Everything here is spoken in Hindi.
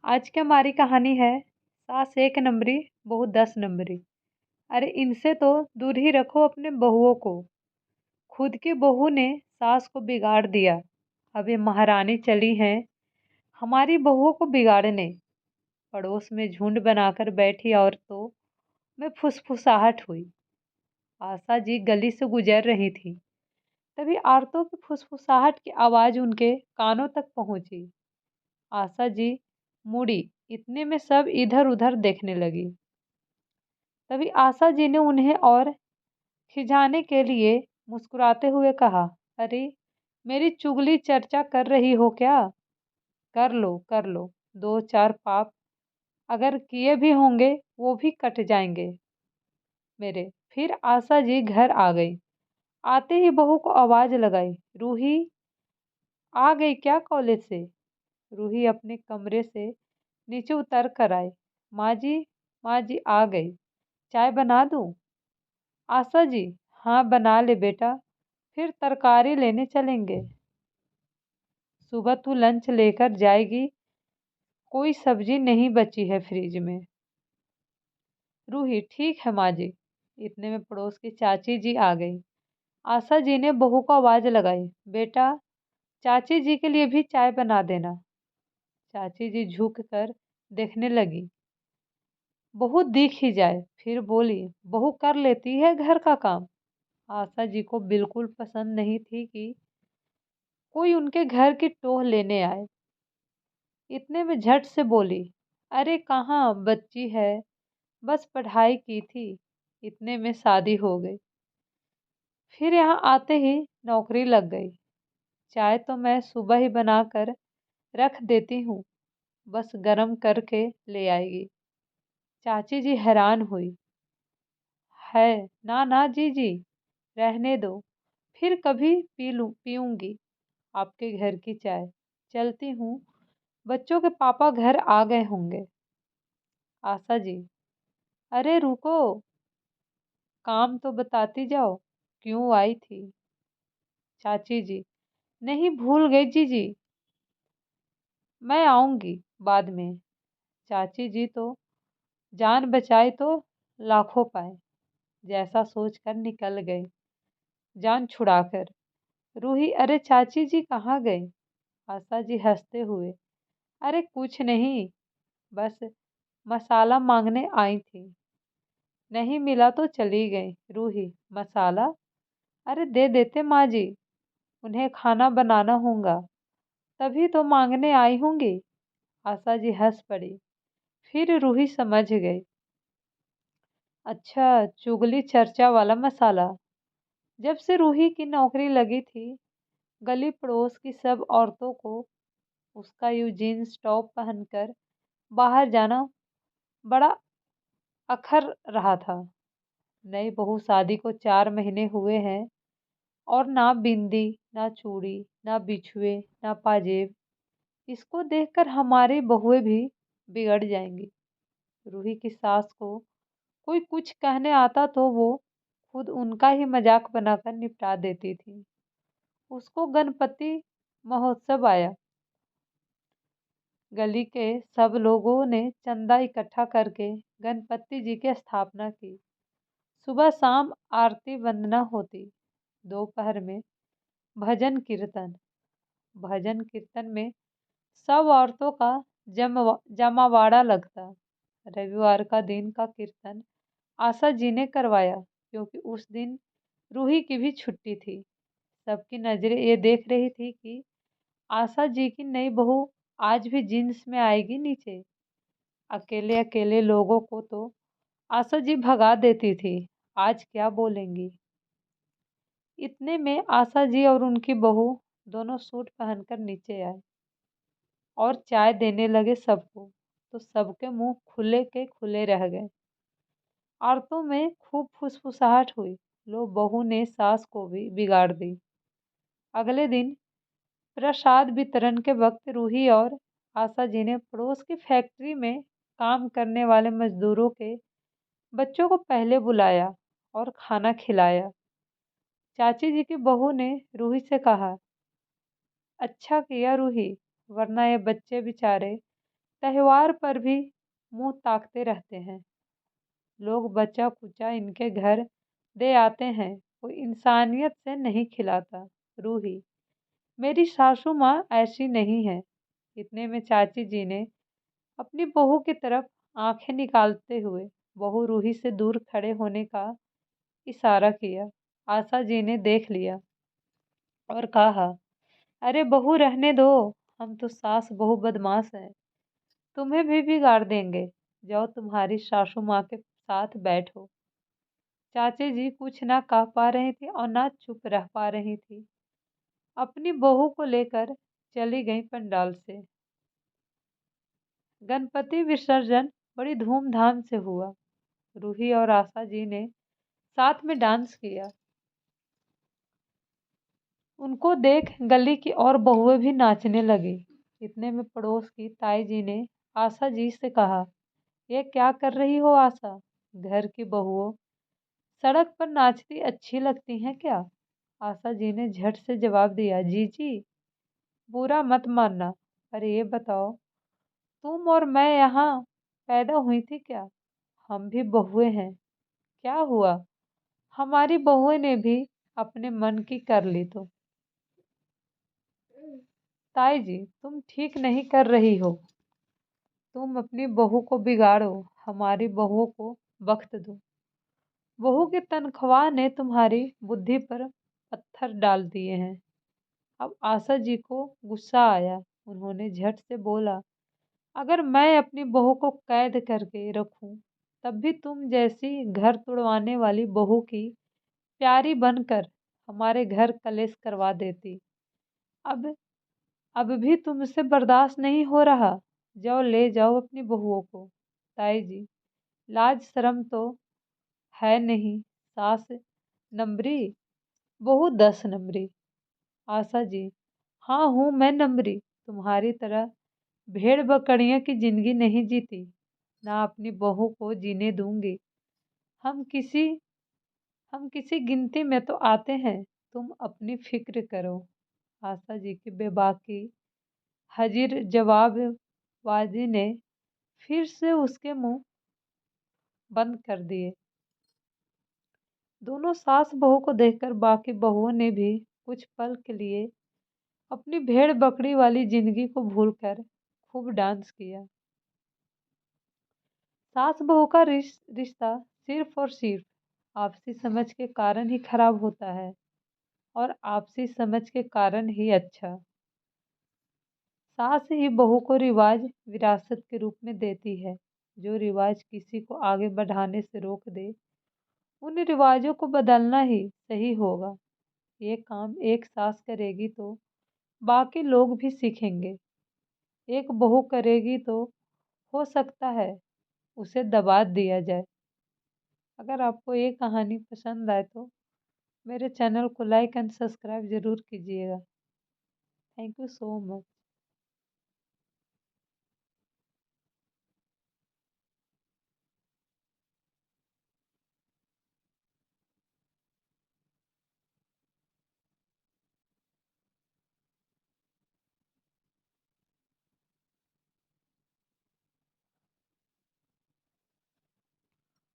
आज की हमारी कहानी है सास एक नंबरी बहू 10 नंबरी। अरे इनसे तो दूर ही रखो अपने बहुओं को। खुद की बहू ने सास को बिगाड़ दिया। अब ये महारानी चली हैं हमारी बहुओं को बिगाड़ने। पड़ोस में झुंड बनाकर बैठी औरतों में फुसफुसाहट हुई। आशा जी गली से गुजर रही थी। तभी औरतों की फुसफुसाहट की आवाज उनके कानों तक पहुंची। आशा जी मुड़ी। इतने में सब इधर उधर देखने लगी। तभी आशा जी ने उन्हें और खिजाने के लिए मुस्कुराते हुए कहा, अरे मेरी चुगली चर्चा कर रही हो क्या? कर लो कर लो। दो चार पाप अगर किए भी होंगे वो भी कट जाएंगे मेरे। फिर आशा जी घर आ गई। आते ही बहू को आवाज लगाई, रूही आ गई क्या कॉलेज से? रूही अपने कमरे से नीचे उतर कर आई। माँ जी आ गई। चाय बना दूं? आशा जी, हाँ बना ले बेटा, फिर तरकारी लेने चलेंगे। सुबह तू लंच लेकर जाएगी, कोई सब्जी नहीं बची है फ्रिज में। रूही, ठीक है माँ जी। इतने में पड़ोस की चाची जी आ गई। आशा जी ने बहू को आवाज लगाई, बेटा चाची जी के लिए भी चाय बना देना। चाची जी झुक कर देखने लगी। बहू दिख ही जाए। फिर बोली, बहू कर लेती है घर का काम। आशा जी को बिल्कुल पसंद नहीं थी कि कोई उनके घर की टोह लेने आए। इतने में झट से बोली, अरे कहाँ बच्ची है, बस पढ़ाई की थी। इतने में शादी हो गई, फिर यहाँ आते ही नौकरी लग गई। चाय तो मैं सुबह ही बनाकर रख देती हूँ, बस गरम करके ले आएगी। चाची जी हैरान हुई, है ना ना जी, रहने दो, फिर कभी पीऊंगी आपके घर की चाय। चलती हूँ, बच्चों के पापा घर आ गए होंगे। आशा जी, अरे रुको, काम तो बताती जाओ, क्यों आई थी? चाची जी, नहीं भूल गई जी, मैं आऊंगी बाद में। चाची जी तो जान बचाए तो लाखों पाए, जैसा सोचकर निकल गए जान छुड़ाकर। रूही, अरे चाची जी कहाँ गए? आशा जी हंसते हुए, अरे कुछ नहीं, बस मसाला मांगने आई थी, नहीं मिला तो चली गई। रूही, मसाला? अरे दे देते माँ जी, उन्हें खाना बनाना होगा, तभी तो मांगने आई होंगी। आशा जी हंस पड़ी। फिर रूही समझ गई, अच्छा चुगली चर्चा वाला मसाला। जब से रूही की नौकरी लगी थी, गली पड़ोस की सब औरतों को उसका यूं जीन्स टॉप पहनकर बाहर जाना बड़ा अखर रहा था। नई बहू शादी को 4 महीने हुए हैं और ना बिंदी, ना चूड़ी, ना बिछुए, ना पाजेब। इसको देखकर हमारी बहुएं भी बिगड़ जाएंगी। रूही की सास को कोई कुछ कहने आता तो वो खुद उनका ही मजाक बनाकर निपटा देती थी। उसको गणपति महोत्सव आया। गली के सब लोगों ने चंदा इकट्ठा करके गणपति जी की स्थापना की। सुबह शाम आरती वंदना होती। दोपहर में भजन कीर्तन। भजन कीर्तन में सब औरतों का जमावाड़ा लगता। रविवार का दिन का कीर्तन आशा जी ने करवाया, क्योंकि उस दिन रूही की भी छुट्टी थी। सबकी नजरें ये देख रही थी कि आशा जी की नई बहू आज भी जीन्स में आएगी नीचे। अकेले अकेले लोगों को तो आशा जी भगा देती थी, आज क्या बोलेंगी। इतने में आशा जी और उनकी बहू दोनों सूट पहनकर नीचे आए और चाय देने लगे सबको। तो सबके मुंह खुले के खुले रह गए। औरतों में खूब फुसफुसाहट हुई। लो बहू ने सास को भी बिगाड़ दी। अगले दिन प्रसाद वितरण के वक्त रूही और आशा जी ने पड़ोस की फैक्ट्री में काम करने वाले मजदूरों के बच्चों को पहले बुलाया और खाना खिलाया। चाची जी की बहू ने रूही से कहा, अच्छा किया रूही, वरना ये बच्चे बेचारे त्योहार पर भी मुंह ताकते रहते हैं। लोग बचा कुचा इनके घर दे आते हैं, कोई इंसानियत से नहीं खिलाता। रूही, मेरी सासू माँ ऐसी नहीं है। इतने में चाची जी ने अपनी बहू की तरफ आंखें निकालते हुए बहू रूही से दूर खड़े होने का इशारा किया। आशा जी ने देख लिया और कहा, अरे बहू रहने दो, हम तो सास बहू बदमाश हैं, तुम्हें भी बिगाड़ देंगे। जाओ तुम्हारी सासू माँ के साथ बैठो। चाची जी कुछ ना कह पा रही थी और ना चुप रह पा रही थी। अपनी बहू को लेकर चली गई पंडाल से। गणपति विसर्जन बड़ी धूमधाम से हुआ। रूही और आशा जी ने साथ में डांस किया। उनको देख गली की और बहुएं भी नाचने लगी। इतने में पड़ोस की ताई जी ने आशा जी से कहा, ये क्या कर रही हो आशा? घर की बहुओं सड़क पर नाचती अच्छी लगती हैं क्या? आशा जी ने झट से जवाब दिया, जी जी, बुरा मत मानना, पर ये बताओ, तुम और मैं यहाँ पैदा हुई थी क्या? हम भी बहुएं हैं। क्या हुआ? हमारी बहुएं ने भी अपने मन की कर ली तो। ताई जी, तुम ठीक नहीं कर रही हो। तुम अपनी बहू को बिगाड़ो, हमारी बहुओं को वक्त दो। बहू की तनख्वाह ने तुम्हारी बुद्धि पर पत्थर डाल दिए हैं। अब आशा जी को गुस्सा आया। उन्होंने झट से बोला, अगर मैं अपनी बहू को कैद करके रखूं, तब भी तुम जैसी घर तुड़वाने वाली बहू की प्यारी बनकर हमारे घर कलेश करवा देती। अब अब भी तुमसे बर्दाश्त नहीं हो रहा। जाओ ले जाओ अपनी बहुओं को। ताई जी, लाज शर्म तो है नहीं। सास नंबरी, बहू 10 नंबरी। आशा जी, हाँ हूँ मैं नंबरी। तुम्हारी तरह भेड़ बकरियों की जिंदगी नहीं जीती, ना अपनी बहू को जीने दूंगी। हम किसी हम किसी गिनती में तो आते हैं, तुम अपनी फिक्र करो। आशा जी की बेबाकी हाजिर जवाबबाजी ने फिर से उसके मुंह बंद कर दिए। दोनों सास बहू को देखकर बाकी बहुओं ने भी कुछ पल के लिए अपनी भेड़ बकरी वाली जिंदगी को भूलकर खूब डांस किया। सास बहू का रिश्ता सिर्फ और सिर्फ आपसी समझ के कारण ही खराब होता है, और आपसी समझ के कारण ही अच्छा। सास ही बहू को रिवाज विरासत के रूप में देती है। जो रिवाज किसी को आगे बढ़ाने से रोक दे, उन रिवाजों को बदलना ही सही होगा। ये काम एक सास करेगी तो बाकी लोग भी सीखेंगे। एक बहू करेगी तो हो सकता है उसे दबा दिया जाए। अगर आपको ये कहानी पसंद आए तो मेरे चैनल को लाइक एंड सब्सक्राइब ज़रूर कीजिएगा। Thank you so much.